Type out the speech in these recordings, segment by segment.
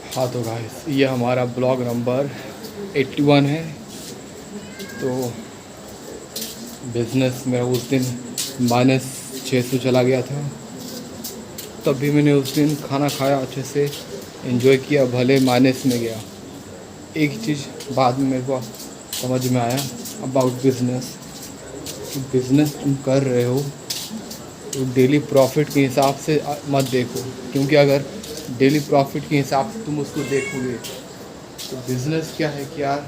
हाँ तो गाइस, ये हमारा ब्लॉग नंबर 81 है। तो बिज़नेस मेरा उस दिन -600 चला गया था। तब भी मैंने उस दिन खाना खाया, अच्छे से एंजॉय किया, भले माइनस में गया। एक चीज़ बाद में मेरे को समझ में आया अबाउट बिज़नेस, कि बिज़नेस तुम कर रहे हो तो डेली प्रॉफिट के हिसाब से मत देखो, क्योंकि अगर डेली प्रॉफिट के हिसाब से तुम उसको देखोगे तो बिज़नेस क्या है कि यार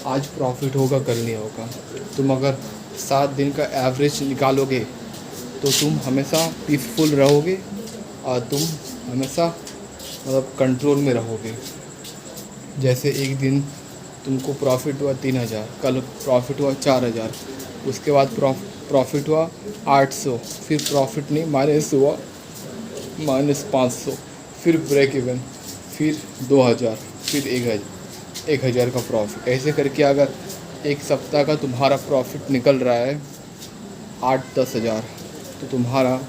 आज प्रॉफिट होगा, कल नहीं होगा। तुम अगर 7 दिन का एवरेज निकालोगे तो तुम हमेशा पीसफुल रहोगे और तुम हमेशा मतलब कंट्रोल में रहोगे। जैसे एक दिन तुमको प्रॉफिट हुआ 3,000, कल प्रॉफिट हुआ 4,000, उसके बाद प्रॉफिट हुआ 800, फिर प्रॉफिट नहीं माइनस हुआ -500, फिर ब्रेक इवन, फिर 2,000, फिर 1,000 का प्रॉफिट। ऐसे करके अगर एक सप्ताह का तुम्हारा प्रॉफिट निकल रहा है 8-10 हज़ार, तो तुम्हारा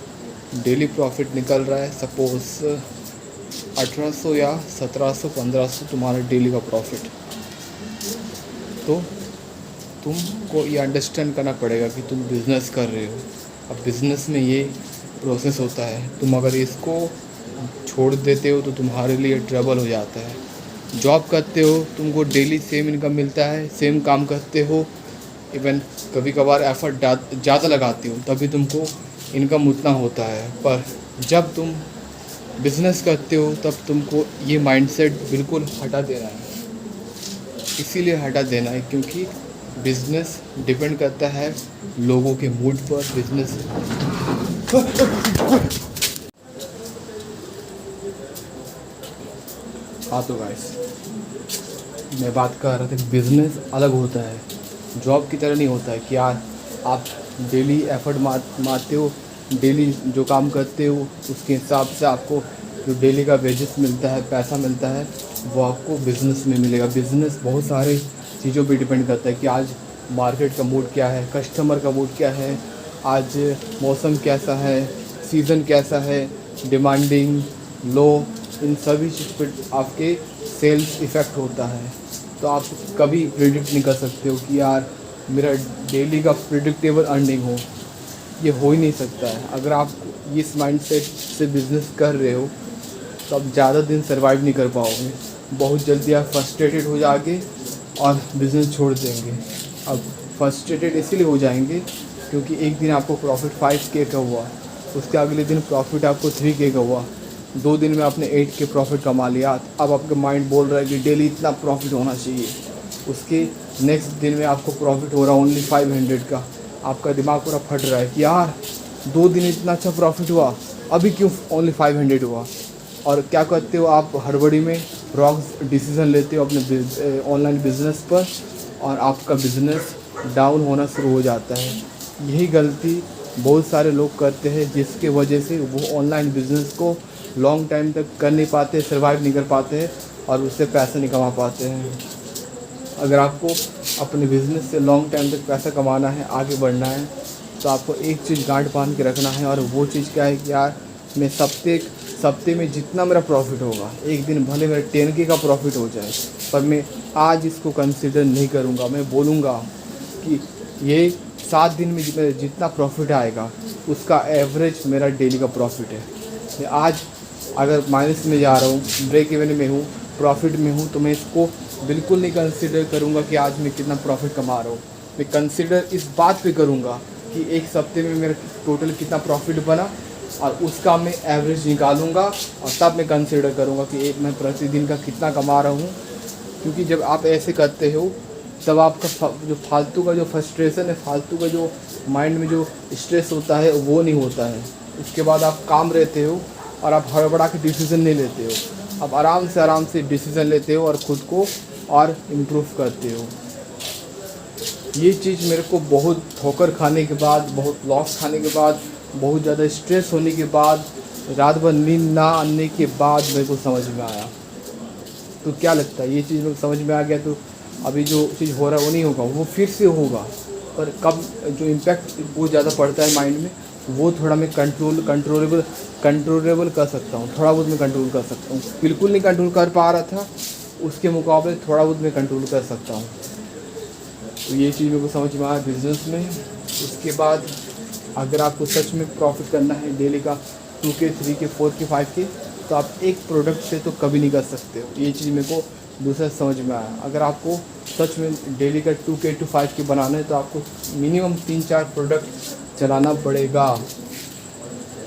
डेली प्रॉफिट निकल रहा है सपोज़ 1,800 या 1,700 1,500 तुम्हारा डेली का प्रॉफिट। तो तुमको ये अंडरस्टैंड करना पड़ेगा कि तुम बिज़नेस कर रहे हो। अब बिज़नेस में ये प्रोसेस होता है, तुम अगर इसको छोड़ देते हो तो तुम्हारे लिए ट्रबल हो जाता है। जॉब करते हो, तुमको डेली सेम इनकम मिलता है, सेम काम करते हो, इवन कभी कभार एफर्ट ज़्यादा लगाते हो तभी तुमको इनकम उतना होता है। पर जब तुम बिज़नेस करते हो तब तुमको ये माइंडसेट बिल्कुल हटा देना है। इसीलिए हटा देना है क्योंकि बिज़नेस डिपेंड करता है लोगों के मूड पर। बिज़नेस हाँ तो गाइस, मैं बात कर रहा था कि बिज़नेस अलग होता है, जॉब की तरह नहीं होता है कि यार आप डेली एफर्ट मारते हो, डेली जो काम करते हो उसके हिसाब से आपको जो डेली का वेजेस मिलता है, पैसा मिलता है, वो आपको बिज़नेस में मिलेगा। बिज़नेस बहुत सारे चीज़ों पे डिपेंड करता है कि आज मार्केट का मूड क्या है, कस्टमर का मूड क्या है, आज मौसम कैसा है, सीज़न कैसा है, डिमांडिंग लो, इन सभी चीज़ पर आपके सेल्स इफ़ेक्ट होता है। तो आप कभी प्रिडिक्ट नहीं कर सकते हो कि यार मेरा डेली का प्रिडिक्टेबल अर्निंग हो, ये हो ही नहीं सकता है। अगर आप इस माइंडसेट से बिज़नेस कर रहे हो तो आप ज़्यादा दिन सर्वाइव नहीं कर पाओगे, बहुत जल्दी आप फ्रस्ट्रेटेड हो जाओगे और बिज़नेस छोड़ देंगे। अब फ्रस्ट्रेटेड इसीलिए हो जाएंगे क्योंकि एक दिन आपको प्रॉफिट 5K का हुआ, उसके अगले दिन प्रॉफिट आपको 3K का हुआ, 2 दिन में आपने 8K प्रॉफिट कमा लिया। अब आपका माइंड बोल रहा है कि डेली इतना प्रॉफिट होना चाहिए। उसके नेक्स्ट दिन में आपको प्रॉफिट हो रहा है ओनली 500 का। आपका दिमाग पूरा फट रहा है कि यार 2 दिन इतना अच्छा प्रॉफिट हुआ, अभी क्यों ओनली 500 हुआ। और क्या करते हो आप, हड़बड़ी में रॉन्ग डिसीज़न लेते हो अपने ऑनलाइन बिज़नेस पर और आपका बिज़नेस डाउन होना शुरू हो जाता है। यही गलती बहुत सारे लोग करते हैं जिसके वजह से वो ऑनलाइन बिज़नेस को लॉन्ग टाइम तक कर नहीं पाते, सर्वाइव नहीं कर पाते हैं और उससे पैसे नहीं कमा पाते हैं। अगर आपको अपने बिज़नेस से लॉन्ग टाइम तक पैसा कमाना है, आगे बढ़ना है, तो आपको एक चीज़ गांठ बांध के रखना है। और वो चीज़ क्या है कि यार मैं सप्ते में जितना मेरा प्रॉफिट होगा, एक दिन भले मेरा 10K का प्रॉफिट हो जाए, पर मैं आज इसको कंसिडर नहीं करूँगा। मैं बोलूँगा कि ये 7 दिन में जितना प्रॉफिट आएगा उसका एवरेज मेरा डेली का प्रॉफिट है। मैं आज अगर माइनस में जा रहा हूँ, ब्रेक इवन में हूँ, प्रॉफिट में हूँ, तो मैं इसको बिल्कुल नहीं कंसिडर करूँगा कि आज मैं कितना प्रॉफिट कमा रहा हूँ। मैं कंसिडर इस बात पे करूँगा कि एक सप्ते में मेरा टोटल कितना प्रॉफिट बना और उसका मैं एवरेज निकालूंगा और तब मैं कंसिडर करूँगा कि मैं प्रतिदिन का कितना कमा रहा हूँ। क्योंकि जब आप ऐसे करते हो तब आपका जो फालतू का जो फ्रस्ट्रेशन है, फालतू का जो माइंड में जो स्ट्रेस होता है वो नहीं होता है। उसके बाद आप काम रहते हो और आप हड़बड़ा के डिसीज़न नहीं लेते हो, आप आराम से डिसीज़न लेते हो और ख़ुद को और इम्प्रूव करते हो। ये चीज़ मेरे को बहुत ठोकर खाने के बाद, बहुत लॉस खाने के बाद, बहुत ज़्यादा स्ट्रेस होने के बाद, रात भर नींद ना आने के बाद मेरे को समझ में आया। तो क्या लगता है, ये चीज़ मेरे को समझ में आ गया तो अभी जो चीज़ हो रहा है वो नहीं होगा, वो फिर से होगा। पर कब जो इम्पैक्ट बहुत ज़्यादा पड़ता है माइंड में, वो थोड़ा मैं कंट्रोलेबल कर सकता हूँ, थोड़ा बहुत मैं कंट्रोल कर सकता हूँ। बिल्कुल नहीं कंट्रोल कर पा रहा था, उसके मुकाबले थोड़ा बहुत मैं कंट्रोल कर सकता हूँ। तो ये चीज़ मेरे को समझ में आया बिज़नेस में। उसके बाद अगर आपको सच में प्रॉफिट करना है डेली का 2K 3K 4K 5K, तो आप एक प्रोडक्ट से तो कभी नहीं कर सकते हो। ये चीज़ मेरे को दूसरा समझ में आया। अगर आपको सच में डेली का 2K to 5K बनाना है तो आपको मिनिमम 3-4 प्रोडक्ट चलाना पड़ेगा,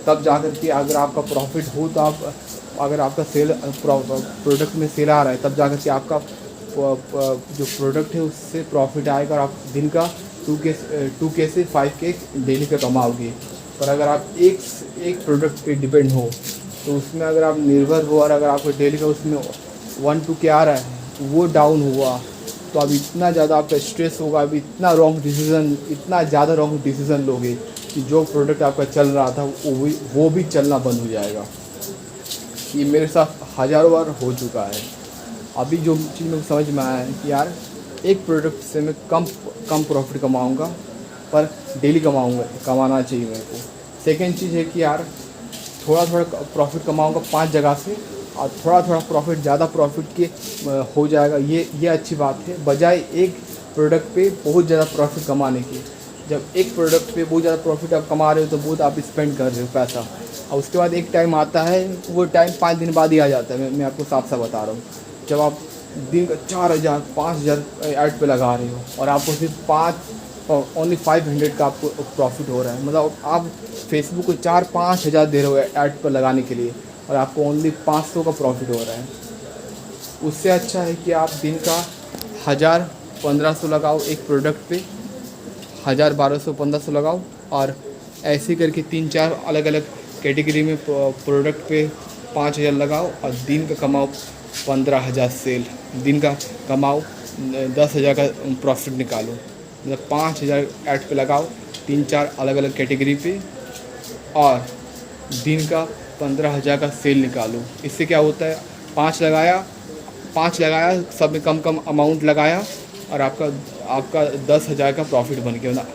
तब जाकर के अगर आपका प्रॉफिट हो तो आप, अगर आपका सेल प्रोडक्ट में सेल आ रहा है तब जाकर के आपका जो प्रोडक्ट है उससे प्रॉफिट आएगा और आप दिन का 2K से 5K डेली का कमाओगे। पर अगर आप एक प्रोडक्ट पे डिपेंड हो तो उसमें अगर आप निर्भर हो और अगर आपको डेली का उसमें 1-2K आ रहा है, वो डाउन हुआ तो अब इतना ज़्यादा आपका स्ट्रेस होगा, अब इतना ज़्यादा रॉन्ग डिसीज़न लोगे कि जो प्रोडक्ट आपका चल रहा था वो भी चलना बंद हो जाएगा। ये मेरे साथ हज़ारों बार हो चुका है। अभी जो चीज़ मेरे को समझ में आया है कि यार एक प्रोडक्ट से मैं कम प्रॉफिट कमाऊंगा, पर डेली कमाना चाहिए मेरे को। सेकेंड चीज़ है कि यार थोड़ा प्रॉफिट कमाऊंगा 5 जगह से और थोड़ा प्रॉफिट, ज़्यादा प्रॉफिट के हो जाएगा, ये अच्छी बात है, बजाय एक प्रोडक्ट पे बहुत ज़्यादा प्रॉफिट कमाने की। जब एक प्रोडक्ट पे बहुत ज़्यादा प्रॉफिट आप कमा रहे हो तो बहुत आप स्पेंड कर रहे हो पैसा, और उसके बाद एक टाइम आता है, वो टाइम 5 दिन बाद ही आ जाता है। मैं आपको साफ साफ बता रहा हूँ, जब आप दिन का 4,000 5,000 ऐड पे लगा रहे हो और आपको सिर्फ ओनली 500 का आपको प्रॉफिट हो रहा है, मतलब आप फेसबुक को 4-5 हज़ार दे रहे हो ऐड पर लगाने के लिए और आपको ओनली 500 का प्रॉफिट हो रहा है। उससे अच्छा है कि आप दिन का 1,000-1,500 लगाओ एक प्रोडक्ट पे, 1,000-1,200-1,500 लगाओ और ऐसे करके 3-4 अलग अलग कैटेगरी में प्रोडक्ट पे 5,000 लगाओ और दिन का कमाओ 15,000 सेल, दिन का कमाओ 10,000 का प्रॉफिट निकालो। मतलब 5,000 ऐड पे लगाओ 3-4 अलग अलग कैटेगरी पे और दिन का 15,000 का सेल निकालो। इससे क्या होता है, 5 लगाया सब में कम अमाउंट लगाया और आपका 10,000 का प्रॉफिट बन गया।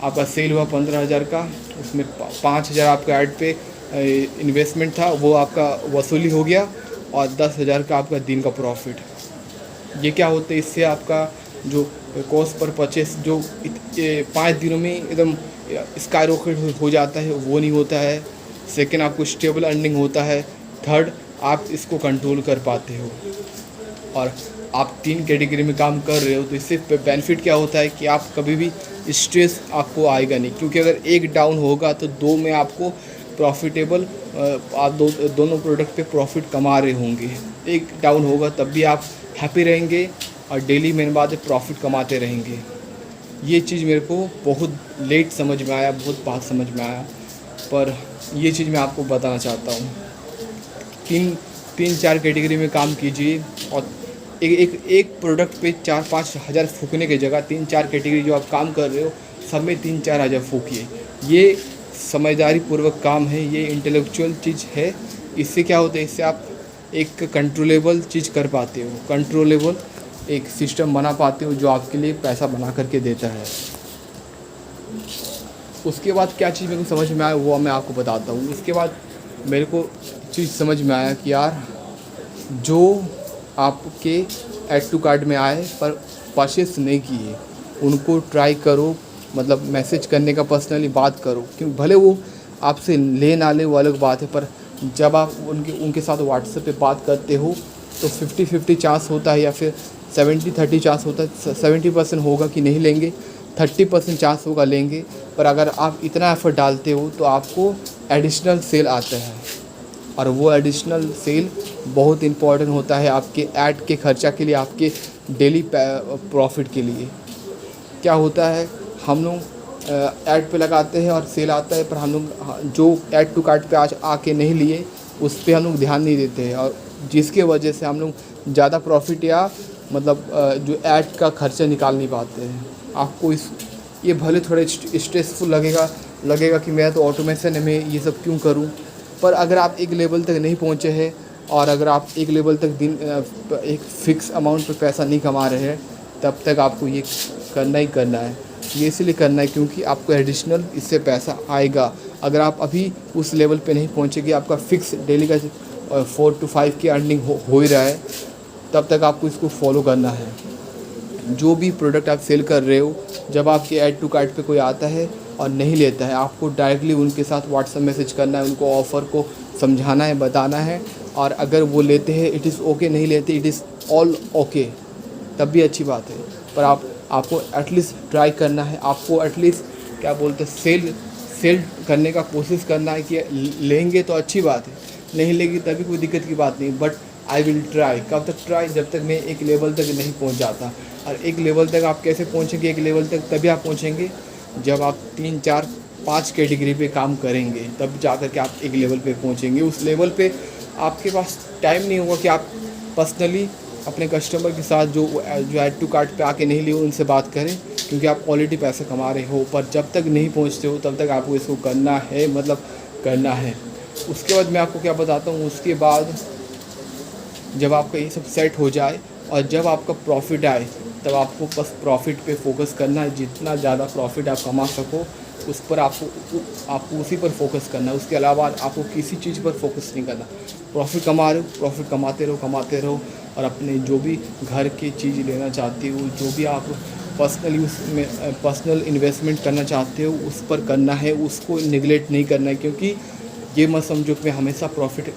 आपका सेल हुआ 15,000 का, उसमें 5,000 आपका ऐड पे इन्वेस्टमेंट था, वो आपका वसूली हो गया और 10,000 का आपका दिन का प्रॉफिट। ये क्या होता है, इससे आपका जो कॉस्ट पर परचेस जो 5 दिनों में एकदम स्काई रॉकेट हो जाता है, वो नहीं होता है। सेकंड, आपको स्टेबल अर्निंग होता है। थर्ड, आप इसको कंट्रोल कर पाते हो और आप 3 कैटेगरी में काम कर रहे हो, तो इससे बेनिफिट क्या होता है कि आप कभी भी स्ट्रेस आपको आएगा नहीं, क्योंकि अगर एक डाउन होगा तो 2 में आपको प्रॉफिटेबल, आप दोनों प्रोडक्ट पे प्रॉफिट कमा रहे होंगे। एक डाउन होगा तब भी आप हैप्पी रहेंगे और डेली मेन बात है प्रॉफिट कमाते रहेंगे। ये चीज़ मेरे को बहुत लेट समझ में आया, बहुत बात समझ में आया, पर ये चीज़ मैं आपको बताना चाहता हूँ। 3-4 कैटेगरी में काम कीजिए और एक प्रोडक्ट पे 4-5 हज़ार फूकने की जगह 3-4 कैटेगरी जो आप काम कर रहे हो सब में 3-4 हज़ार फूकिए। ये समझदारी पूर्वक काम है, ये इंटेलेक्चुअल चीज़ है। इससे क्या होता है, इससे आप एक कंट्रोलेबल चीज़ कर पाते हो, कंट्रोलेबल एक सिस्टम बना पाते हो जो आपके लिए पैसा बना करके देता है। उसके बाद क्या चीज़ मेरे को समझ में आया वो मैं आपको बताता हूँ। उसके बाद मेरे को चीज़ समझ में आया कि यार जो आपके ऐड टू कार्ट में आए पर परचेस नहीं किए उनको ट्राई करो, मतलब मैसेज करने का, पर्सनली बात करो, क्योंकि भले वो आपसे ले ना ले वो अलग बात है, पर जब आप उनके साथ व्हाट्सएप पे बात करते हो तो 50-50 चांस होता है या फिर 70-30 चांस होता है। 70% होगा कि नहीं लेंगे, 30% चांस होगा लेंगे। पर अगर आप इतना एफर्ट डालते हो तो आपको एडिशनल सेल आता है और वो एडिशनल सेल बहुत इम्पॉर्टेंट होता है आपके ऐड के खर्चा के लिए, आपके डेली प्रॉफिट के लिए। क्या होता है, हम लोग ऐड पे लगाते हैं और सेल आता है, पर हम लोग जो ऐड टू कार्ट पे आज आके नहीं लिए उस पर हम लोग ध्यान नहीं देते हैं और जिसके वजह से हम लोग ज़्यादा प्रॉफिट या मतलब जो ऐड का खर्चा निकाल नहीं पाते हैं। आपको ये भले थोड़े स्ट्रेसफुल लगेगा कि मैं तो ऑटोमेशन में ये सब क्यों करूं, पर अगर आप एक लेवल तक नहीं पहुंचे हैं और अगर आप एक लेवल तक एक फ़िक्स अमाउंट पर पैसा नहीं कमा रहे हैं तब तक आपको ये करना ही करना है। ये इसलिए करना है क्योंकि आपको एडिशनल इससे पैसा आएगा अगर आप अभी उस लेवल पे नहीं पहुँचेंगे, आपका फिक्स डेली का 4 to 5 की अर्निंग हो ही रहा है, तब तक आपको इसको फॉलो करना है। जो भी प्रोडक्ट आप सेल कर रहे हो, जब आपके ऐड टू कार्ट पे कोई आता है और नहीं लेता है, आपको डायरेक्टली उनके साथ व्हाट्सएप मैसेज करना है, उनको ऑफ़र को समझाना है, बताना है। और अगर वो लेते हैं इट इज़ ओके, नहीं लेते इट इज़ ऑल ओके, तब भी अच्छी बात है। पर आपको एटलीस्ट ट्राई करना है, आपको एटलीस्ट क्या बोलते हैं सेल करने का कोशिश करना है कि लेंगे तो अच्छी बात है, नहीं लेंगे तभी कोई दिक्कत की बात नहीं। But I will try. कब तक ट्राई? जब तक मैं एक लेवल तक नहीं पहुंच जाता। और एक लेवल तक आप कैसे पहुंचेंगे? एक लेवल तक तभी आप पहुंचेंगे जब आप 3, 4, 5 कैटेगरी पे काम करेंगे, तब जा कर के आप एक लेवल पे पहुंचेंगे। उस लेवल पे आपके पास टाइम नहीं होगा कि आप पर्सनली अपने कस्टमर के साथ जो ऐड टू कार्ट पे आके नहीं लिए उनसे बात करें, क्योंकि आप ऑलरेडी पैसे कमा रहे हो। पर जब तक नहीं पहुंचते हो तब तक आपको इसको करना है, मतलब करना है। उसके बाद मैं आपको क्या बताता हूँ, उसके बाद जब आपका ये सब सेट हो जाए और जब आपका प्रॉफिट आए, तब आपको बस प्रॉफिट पे फोकस करना है। जितना ज़्यादा प्रॉफिट आप कमा सको उस पर आपको उसी पर फोकस करना है। उसके अलावा आपको किसी चीज़ पर फोकस नहीं करना। प्रॉफिट कमा रहे हो, प्रॉफिट कमाते रहो। और अपने जो भी घर की चीज़ लेना चाहते हो, जो भी आप पर्सनली उसमें पर्सनल इन्वेस्टमेंट करना चाहते हो, उस पर करना है, उसको निगलेक्ट नहीं करना है। क्योंकि ये मत समझो कि मैं हमेशा प्रॉफिट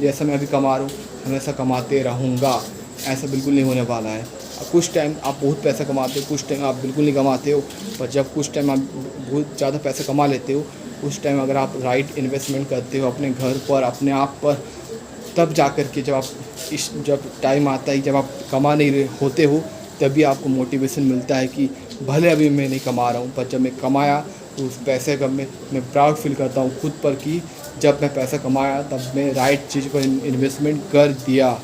जैसा मैं अभी कमा रहा हूँ हमेशा कमाते रहूँगा, ऐसा बिल्कुल नहीं होने वाला है। कुछ टाइम आप बहुत पैसा कमाते हो, कुछ टाइम आप बिल्कुल नहीं कमाते हो। पर जब कुछ टाइम आप बहुत ज़्यादा पैसा कमा लेते हो, उस टाइम अगर आप राइट इन्वेस्टमेंट करते हो अपने घर पर, अपने आप पर, तब जा कर के जब टाइम आता है जब आप कमा नहीं रहे होते हो, तभी आपको मोटिवेशन मिलता है कि भले अभी मैं नहीं कमा रहा हूँ, पर जब मैं कमाया तो उस पैसे का मैं प्राउड फील करता हूँ खुद पर कि जब मैं पैसा कमाया तब मैं राइट चीज़ पर इन्वेस्टमेंट कर दिया।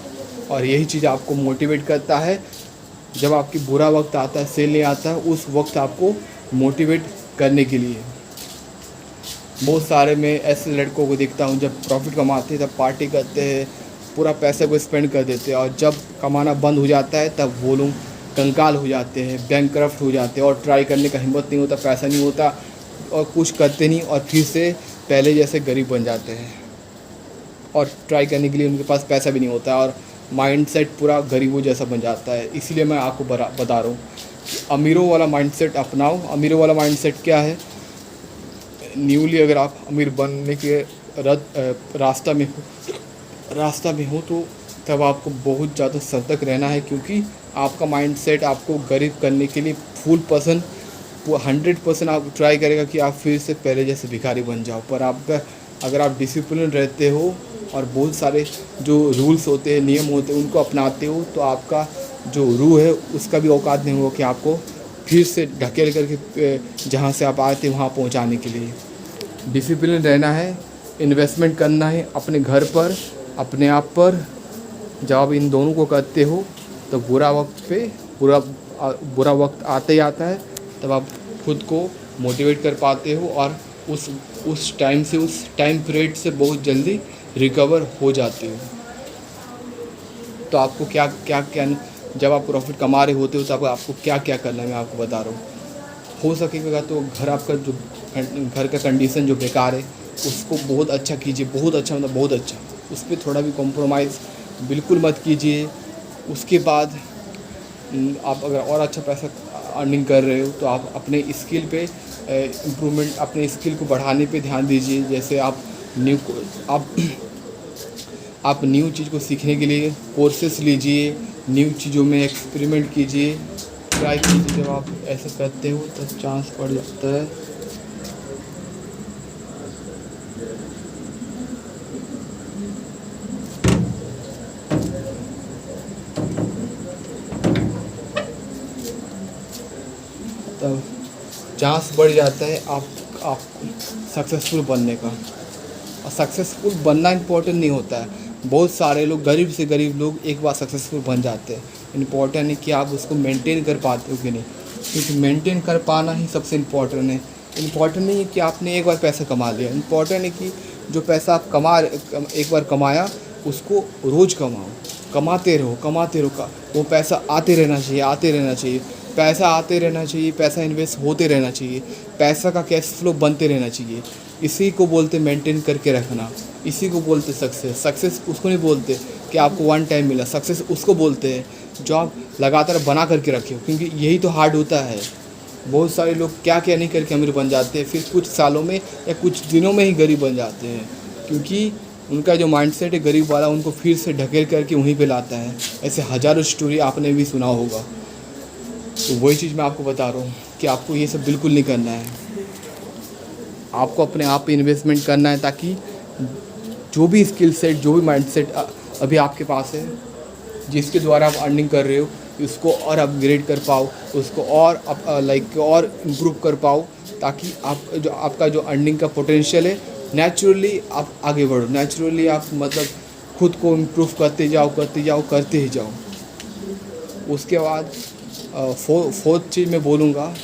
और यही चीज़ आपको मोटिवेट करता है। जब आपकी बुरा वक्त आता है, सेल नहीं आता है, उस वक्त आपको मोटिवेट करने के लिए। बहुत सारे मैं ऐसे लड़कों को देखता हूँ जब प्रॉफिट कमाते हैं तब पार्टी करते हैं, पूरा पैसे को स्पेंड कर देते हैं। और जब कमाना बंद हो जाता है तब वो लोग कंगाल हो जाते हैं, बैंकक्रफ्ट हो जाते हैं, और ट्राई करने का हिम्मत नहीं होता, पैसा नहीं होता, और कुछ करते नहीं, और फिर से पहले जैसे गरीब बन जाते हैं। और ट्राई करने के लिए उनके पास पैसा भी नहीं होता, और माइंडसेट पूरा गरीबों जैसा बन जाता है। इसीलिए मैं आपको बता रहा हूँ कि अमीरों वाला माइंडसेट अपनाओ। अमीरों वाला माइंडसेट क्या है? न्यूली अगर आप अमीर बनने के रास्ता में हो तो तब आपको बहुत ज़्यादा सतर्क रहना है, क्योंकि आपका माइंडसेट आपको गरीब करने के लिए फुल 100% आप ट्राई करेगा कि आप फिर से पहले जैसे भिखारी बन जाओ। पर अगर आप डिसिप्लिन रहते हो और बहुत सारे जो रूल्स होते हैं, नियम होते हैं, उनको अपनाते हो, तो आपका जो रूह है उसका भी औकात नहीं होगा कि आपको फिर से ढकेल करके जहाँ से आप आए थे वहाँ पहुँचाने के लिए। डिसिप्लिन रहना है, इन्वेस्टमेंट करना है अपने घर पर, अपने आप पर। जब आप इन दोनों को करते हो तो बुरा वक्त आते ही आता है, तब आप खुद को मोटिवेट कर पाते हो और उस टाइम पीरियड से बहुत जल्दी रिकवर हो जाते हो। तो आपको क्या जब आप प्रॉफिट कमा रहे होते हो तब आपको क्या क्या करना है मैं आपको बता रहा हूँ। हो सकेगा तो घर का कंडीशन जो बेकार है उसको बहुत अच्छा कीजिए, बहुत अच्छा, मतलब बहुत अच्छा। उस पर थोड़ा भी कॉम्प्रोमाइज़ बिल्कुल मत कीजिए। उसके बाद आप अगर और अच्छा पैसा अर्निंग कर रहे हो तो आप अपने स्किल पे इम्प्रूवमेंट, अपने स्किल को बढ़ाने पे ध्यान दीजिए। जैसे आप न्यू चीज़ को सीखने के लिए कोर्सेस लीजिए, न्यू चीज़ों में एक्सपेरिमेंट कीजिए, ट्राई कीजिए। जब आप ऐसा करते हो तो चांस बढ़ जाता है। तब चांस बढ़ जाता है आप सक्सेसफुल बनने का। और सक्सेसफुल बनना इम्पोर्टेंट नहीं होता है। बहुत सारे लोग, गरीब से गरीब लोग, एक बार सक्सेसफुल बन जाते हैं। इम्पोर्टेंट है कि आप उसको मेंटेन कर पाते हो कि नहीं, क्योंकि मेंटेन कर पाना ही सबसे इम्पोर्टेंट है। इम्पोर्टेंट नहीं है कि आपने एक बार पैसा कमा लिया, इम्पोर्टेंट है कि जो पैसा आप एक बार कमाया उसको रोज़ कमाते रहो। वो पैसा आते रहना चाहिए, पैसा आते रहना चाहिए, पैसा इन्वेस्ट होते रहना चाहिए, पैसा का कैश फ्लो बनते रहना चाहिए। इसी को बोलते मेंटेन करके रखना, इसी को बोलते सक्सेस। सक्सेस उसको नहीं बोलते कि आपको वन टाइम मिला, सक्सेस उसको बोलते हैं जो आप लगातार बना करके रखे हो, क्योंकि यही तो हार्ड होता है। बहुत सारे लोग क्या क्या नहीं करके अमीर बन जाते हैं, फिर कुछ सालों में या कुछ दिनों में ही गरीब बन जाते हैं, क्योंकि उनका जो माइंडसेट है गरीब वाला उनको फिर से ढकेल करके वहीं पे लाता है। ऐसे हज़ारों स्टोरी आपने भी सुना होगा। तो वही चीज़ मैं आपको बता रहा हूँ कि आपको ये सब बिल्कुल नहीं करना है। आपको अपने आप पे इन्वेस्टमेंट करना है, ताकि जो भी स्किल सेट, जो भी माइंडसेट अभी आपके पास है, जिसके द्वारा आप अर्निंग कर रहे हो, उसको और अपग्रेड कर पाओ, उसको और और इम्प्रूव कर पाओ, ताकि आपका जो अर्निंग का पोटेंशियल है नेचुरली आप आगे बढ़ो, नेचुरली आप मतलब खुद को इम्प्रूव करते ही जाओ। उसके बाद फोर्थ चीज़ मैं बोलूँगा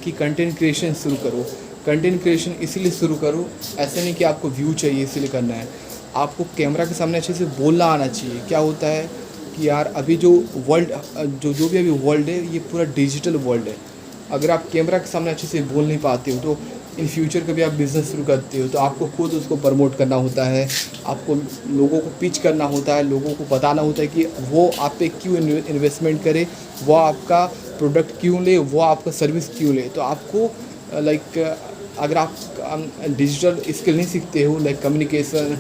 कि कंटेंट क्रिएशन शुरू करो। कंटेंट क्रिएशन इसीलिए शुरू करो, ऐसे नहीं कि आपको व्यू चाहिए इसीलिए करना है, आपको कैमरा के सामने अच्छे से बोलना आना चाहिए। क्या होता है कि यार अभी जो वर्ल्ड जो भी अभी वर्ल्ड है ये पूरा डिजिटल वर्ल्ड है। अगर आप कैमरा के सामने अच्छे से बोल नहीं पाते हो तो इन फ्यूचर कभी आप बिज़नेस शुरू करते हो तो आपको खुद उसको प्रमोट करना होता है, आपको लोगों को पिच करना होता है, लोगों को बताना होता है कि वो आप पे क्यों इन्वेस्टमेंट करे, वो आपका प्रोडक्ट क्यों ले, वो आपका सर्विस क्यों ले। तो आपको अगर आप डिजिटल स्किल नहीं सीखते हो, कम्युनिकेशन,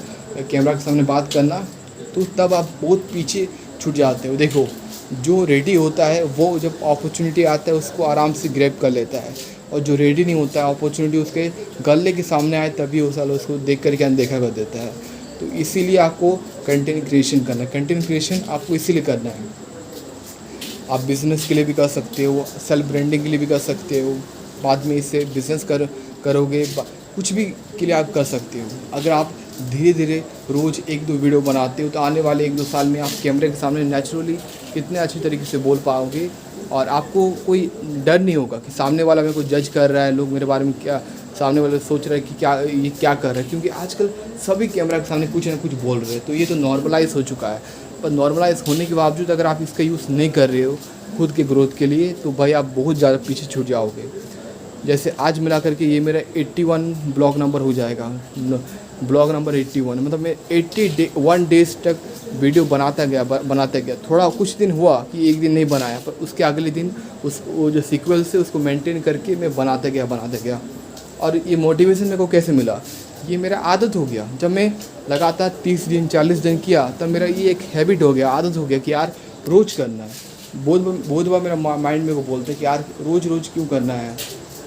कैमरा के सामने बात करना, तो तब आप बहुत पीछे छूट जाते हो। देखो, जो रेडी होता है वो जब अपॉर्चुनिटी आता है उसको आराम से ग्रैब कर लेता है, और जो रेडी नहीं होता है अपॉर्चुनिटी उसके गले के सामने आए तभी वो साला उसको देख करके अनदेखा कर देता है। तो इसीलिए आपको कंटेंट क्रिएशन करना है। कंटेंट क्रिएशन आपको इसीलिए करना है, आप बिज़नेस के लिए भी कर सकते हो, सेल्फ ब्रांडिंग के लिए भी कर सकते हो, बाद में इससे बिज़नेस करोगे, कुछ भी के लिए आप कर सकते हो। अगर आप धीरे धीरे रोज़ 1-2 वीडियो बनाते हो तो आने वाले 1-2 साल में आप कैमरे के सामने नेचुरली कितने अच्छी तरीके से बोल पाओगे, और आपको कोई डर नहीं होगा कि सामने वाला मेरे को जज कर रहा है, लोग मेरे बारे में क्या, सामने वाले सोच रहे हैं कि क्या ये क्या कर रहा है, क्योंकि आजकल सभी कैमरा के सामने कुछ ना कुछ बोल रहे हैं। तो ये तो नॉर्मलाइज हो चुका है, पर नॉर्मलाइज होने के बावजूद अगर आप इसका यूज़ नहीं कर रहे हो खुद के ग्रोथ के लिए, तो भाई आप बहुत ज़्यादा पीछे छूट जाओगे। जैसे आज मिला करके ये मेरा 81 ब्लॉग नंबर हो जाएगा, ब्लॉग नंबर 81, मतलब मैं 81 डेज़ तक वीडियो बनाता गया। थोड़ा कुछ दिन हुआ कि एक दिन नहीं बनाया, पर उसके अगले दिन वो जो सीक्वेंस है उसको मेंटेन करके मैं बनाता गया। और ये मोटिवेशन मेरे को कैसे मिला, ये मेरा आदत हो गया। जब मैं लगातार 30 दिन 40 दिन किया तब मेरा ये एक हैबिट हो गया, आदत हो गया कि यार रोज़ करना है। बहुत बार मेरा माइंड मेरे को बोलता है कि यार रोज़ क्यों करना है,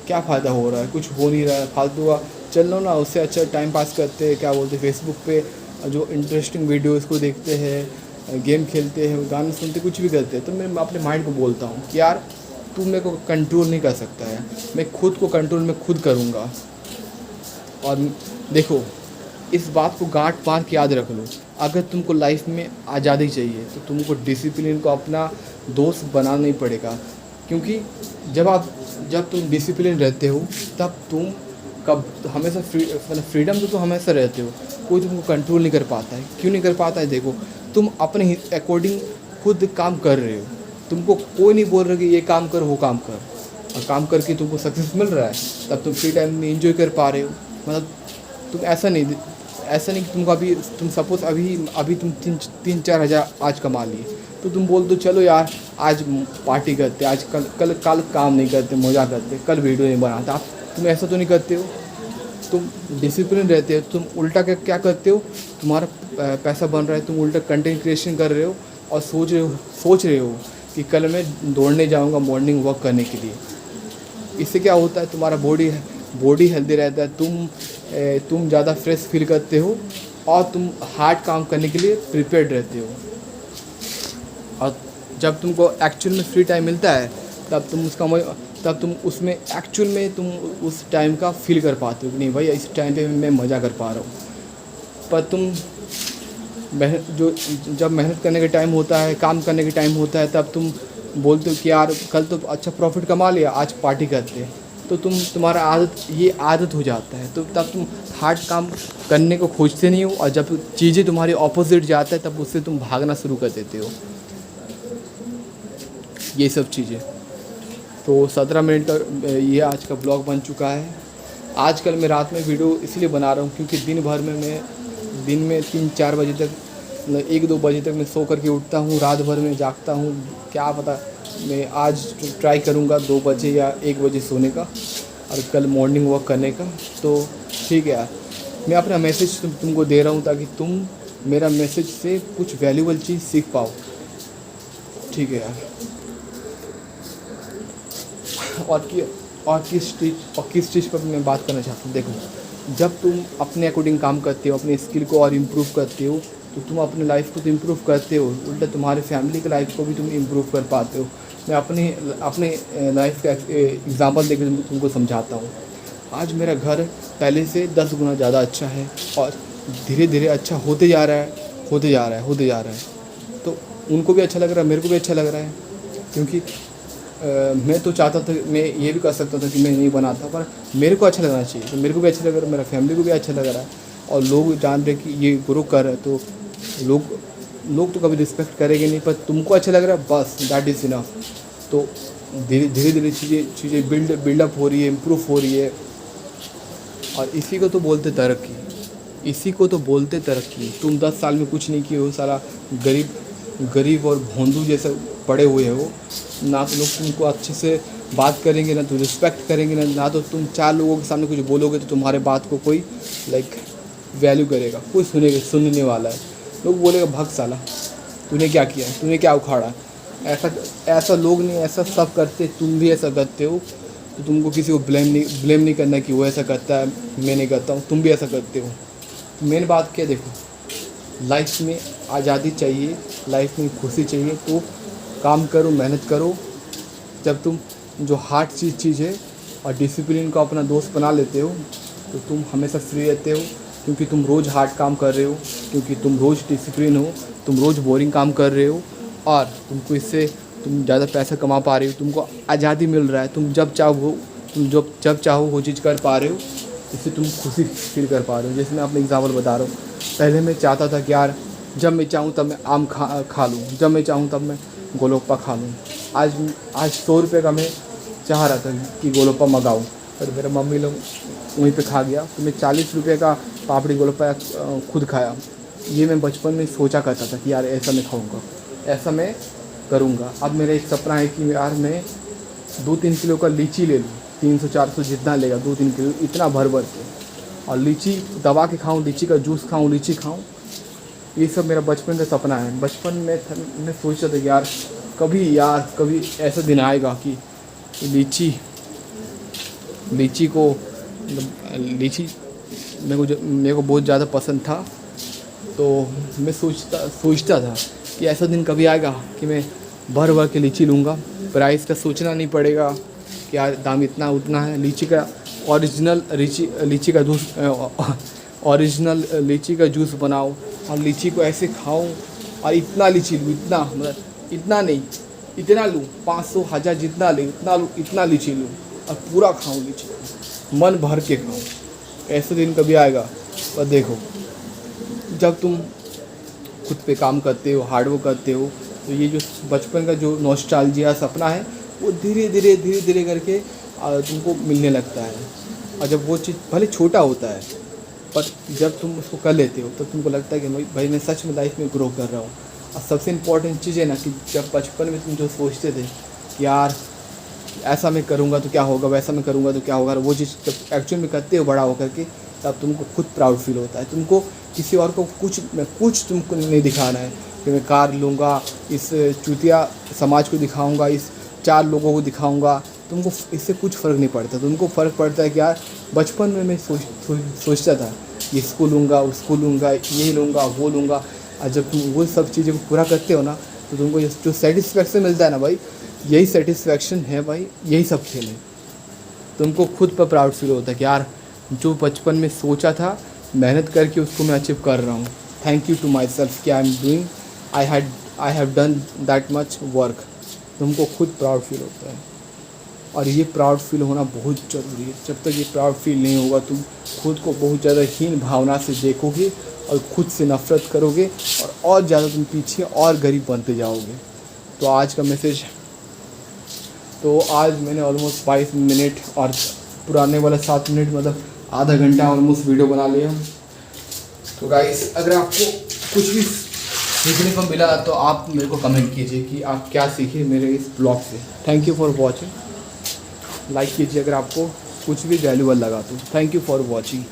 क्या फ़ायदा हो रहा है, कुछ हो नहीं रहा है, फालतू का चल लो ना, उससे अच्छा टाइम पास करते हैं, क्या बोलते हैं, फेसबुक पे जो इंटरेस्टिंग वीडियोज़ को देखते हैं, गेम खेलते हैं, गाने सुनते, कुछ भी करते हैं। तो मैं अपने माइंड को बोलता हूँ कि यार तू मेरे को कंट्रोल नहीं कर सकता है, मैं खुद को कंट्रोल मैं खुद करूँगा। और देखो, इस बात को गांठ बांध के याद रख लो, अगर तुमको लाइफ में आज़ादी चाहिए तो तुमको डिसिप्लिन को अपना दोस्त बनाना नहीं पड़ेगा, क्योंकि जब तुम डिसिप्लिन रहते हो तब तुम कब हमेशा फ्रीडम तो तुम हमेशा रहते हो, कोई तुमको कंट्रोल नहीं कर पाता है। क्यों नहीं कर पाता है, देखो तुम अपने अकॉर्डिंग खुद काम कर रहे हो, तुमको कोई नहीं बोल रहा कि ये काम कर वो काम कर, और काम करके तुमको सक्सेस मिल रहा है, तब तुम फ्री टाइम में एंजॉय कर पा रहे हो। मतलब तुम ऐसा नहीं कि तुमको तुम सपोज़ अभी तुम 3-4 हज़ार आज कमा लिए, तो तुम बोल दो चलो यार आज पार्टी करते, आज कल काम नहीं करते, मज़ा करते, कल वीडियो नहीं बनाते। आप तुम ऐसा तो नहीं करते हो, तुम डिसिप्लिन रहते हो। तुम उल्टा क्या करते हो, तुम्हारा पैसा बन रहा है, तुम उल्टा कंटेंट क्रिएशन कर रहे हो और सोच रहे हो कि कल मैं दौड़ने जाऊंगा मॉर्निंग वॉक करने के लिए। इससे क्या होता है, तुम्हारा बॉडी हेल्दी रहता है, तुम ज़्यादा फ्रेश फील करते हो और तुम हार्ड काम करने के लिए प्रिपेयर्ड रहते हो। और जब तुमको एक्चुअल में फ्री टाइम मिलता है तब तुम उसमें एक्चुअल में तुम उस टाइम का फील कर पाते हो कि नहीं भाई इस टाइम पे मैं मज़ा कर पा रहा हूँ। पर तुम जब मेहनत करने का टाइम होता है, काम करने का टाइम होता है, तब तुम बोलते हो कि यार कल तो अच्छा प्रॉफिट कमा लिया, आज पार्टी करते हैं। तो तुम्हारा आदत हो जाता है, तो तब तुम हार्ड काम करने को खोजते नहीं हो, और जब चीज़ें तुम्हारी ऑपोजिट जाता है तब उससे तुम भागना शुरू कर देते हो। ये सब चीज़ें। तो 17 मिनट का ये आज का ब्लॉग बन चुका है। आजकल मैं रात में वीडियो इसलिए बना रहा हूँ क्योंकि दिन में 3-4 बजे तक, मतलब 1-2 बजे तक मैं सो करके उठता हूँ, रात भर में जागता हूँ। क्या पता, मैं आज ट्राई करूँगा 2 बजे या 1 बजे सोने का और कल मॉर्निंग वॉक करने का। तो ठीक है यार, मैं अपना मैसेज तुमको दे रहा हूँ ताकि तुम मेरा मैसेज से कुछ वैल्यूबल चीज़ सीख पाओ। ठीक है यार। और किस चीज़ पर मैं बात करना चाहता हूँ। देखो, जब तुम अपने अकॉर्डिंग काम करते हो, अपने स्किल को और इम्प्रूव करते हो, तो तुम अपने लाइफ को तो इम्प्रूव करते हो, उल्टा तुम्हारे फैमिली के लाइफ को भी तुम इम्प्रूव कर पाते हो। मैं अपने लाइफ का एग्ज़ाम्पल देकर तुमको समझाता हूँ। आज मेरा घर पहले से 10 गुना ज़्यादा अच्छा है और धीरे धीरे अच्छा होते जा रहा है। तो उनको भी अच्छा लग रहा है, मेरे को भी अच्छा लग रहा है, क्योंकि मैं तो चाहता था, मैं ये भी कर सकता था कि मैं नहीं बनाता, पर मेरे को अच्छा लगना चाहिए। तो मेरे को भी अच्छा लग रहा है, मेरा फैमिली को भी अच्छा लग रहा है, और लोग जान रहे कि ये ग्रो कर रहा है, तो लोग तो कभी रिस्पेक्ट करेंगे नहीं, पर तुमको अच्छा लग रहा है, बस दैट इज़ इनफ। तो धीरे धीरे चीज़ें बिल्डअप हो रही है, इम्प्रूव हो रही है, और इसी को तो बोलते तरक्की। तुम 10 साल में कुछ नहीं किए हो, सारा गरीब और भोंदू जैसे पड़े हुए हो। ना तो लोग तुमको अच्छे से बात करेंगे, ना तो रिस्पेक्ट करेंगे, ना तो तुम 4 लोगों के सामने कुछ बोलोगे तो तुम्हारे बात को कोई वैल्यू करेगा, कोई सुनने वाला है। लोग बोलेगा भाग साला, तूने क्या किया, तूने क्या उखाड़ा। ऐसा लोग नहीं, ऐसा सब करते, तुम भी ऐसा करते हो। तो तुमको किसी को ब्लेम नहीं करना कि वो ऐसा करता है, मैं नहीं करता हूँ, तुम भी ऐसा करते हो। मेन बात क्या, देखो, लाइफ में आज़ादी चाहिए, लाइफ में खुशी चाहिए, तो काम करो, मेहनत करो। जब तुम जो हार्ड चीज़ है और डिसिप्लिन को अपना दोस्त बना लेते हो, तो तुम हमेशा फ्री रहते हो, क्योंकि तुम रोज़ हार्ड काम कर रहे हो, क्योंकि तुम रोज़ डिसिप्लिन हो, तुम रोज़ बोरिंग काम कर रहे हो, और तुमको इससे तुम ज़्यादा पैसा कमा पा रहे हो, तुमको आज़ादी मिल रहा है, तुम जब चाहो वो चीज़ कर पा रहे हो, इससे तुम खुशी फील कर पा रहे हो। जैसे मैं अपने एग्जाम्पल बता रहा हूँ, पहले मैं चाहता था कि यार जब मैं चाहूँ तब मैं आम खा लूँ, जब मैं चाहूँ तब मैं गोलगप्पा खा लूँ। आज 100 रुपये का मैं चाह रहा था कि गोलगप्पा मंगाऊँ, पर मेरा मम्मी लोग वहीं पे खा गया, तो मैं 40 रुपये का पापड़ी गोलगप्पा खुद खाया। ये मैं बचपन में सोचा करता था कि यार ऐसा मैं खाऊँगा, ऐसा मैं करूँगा। अब मेरा एक सपना है कि यार मैं 2-3 किलो का लीची ले लूँ, 300-400 जितना लेगा, 2-3 किलो इतना भर के, और लीची दबा के खाऊँ, लीची का जूस खाऊँ, लीची खाऊँ। ये सब मेरा बचपन का सपना है। बचपन में मैं सोचता था कि यार कभी ऐसा दिन आएगा कि लीची को, लीची मेरे को बहुत ज़्यादा पसंद था। तो मैं सोचता था कि ऐसा दिन कभी आएगा कि मैं भर के लीची लूँगा, प्राइस का सोचना नहीं पड़ेगा कि यार दाम इतना उतना है। लीची का ओरिजिनल लीची का जूस बनाओ और लीची को ऐसे खाओ, और इतना लीची लूँ, इतना नहीं, इतना लूँ, 500-1000 जितना ले इतना लीची लूँ, और पूरा खाऊँ लीची, मन भर के खाऊँ। ऐसा दिन कभी आएगा। पर देखो, जब तुम खुद पे काम करते हो, हार्डवर्क करते हो, तो ये जो बचपन का जो नॉस्टैल्जिया सपना है, वो धीरे धीरे करके तुमको मिलने लगता है। और जब वो चीज़ भले छोटा होता है, पर जब तुम उसको कर लेते हो तो तुमको लगता है कि भाई मैं सच में लाइफ में ग्रो कर रहा हूँ। और सबसे इम्पोर्टेंट चीज़ है ना कि जब बचपन में तुम जो सोचते थे कि यार ऐसा मैं करूँगा तो क्या होगा, वैसा मैं करूँगा तो क्या होगा, वो चीज़ जब एक्चुअल में करते हो बड़ा होकर के, तब तुमको खुद प्राउड फील होता है। तुमको किसी और को कुछ तुमको नहीं दिखाना है कि मैं कार लूँगा, इस चूतिया समाज को दिखाऊँगा, इस 4 लोगों को दिखाऊँगा। तुमको इससे कुछ फ़र्क नहीं पड़ता। तुमको फ़र्क पड़ता है कि यार बचपन में मैं सोचता था इसको लूँगा, उसको लूँगा, ये लूँगा, वो लूँगा। और जब तुम वो सब चीज़ें को पूरा करते हो ना, तो तुमको जो सेटिस्फेक्शन मिलता है ना भाई, यही सेटिस्फेक्शन है भाई, यही सब खेल है। तुमको खुद पर प्राउड फील होता है कि यार जो बचपन में सोचा था, मेहनत करके उसको मैं अचीव कर रहा हूँ। Thank you to myself कि I have done that much work. तुमको खुद प्राउड फील होता है, और ये प्राउड फील होना बहुत ज़रूरी है। जब तक ये प्राउड फील नहीं होगा, तुम खुद को बहुत ज़्यादा हीन भावना से देखोगे और खुद से नफ़रत करोगे, और ज़्यादा तुम पीछे और गरीब बनते जाओगे। तो आज मैंने ऑलमोस्ट 22 मिनट और पुराने वाला 7 मिनट मतलब आधा घंटा ऑलमोस्ट वीडियो बना लिया। तो गाइस अगर आपको कुछ भी सीखने को मिला तो आप मेरे को कमेंट कीजिए कि आप क्या सीखे मेरे इस ब्लॉग से। Thank you for watching. Like कीजिए अगर आपको कुछ भी वैल्यूबल लगा तो। Thank you for watching.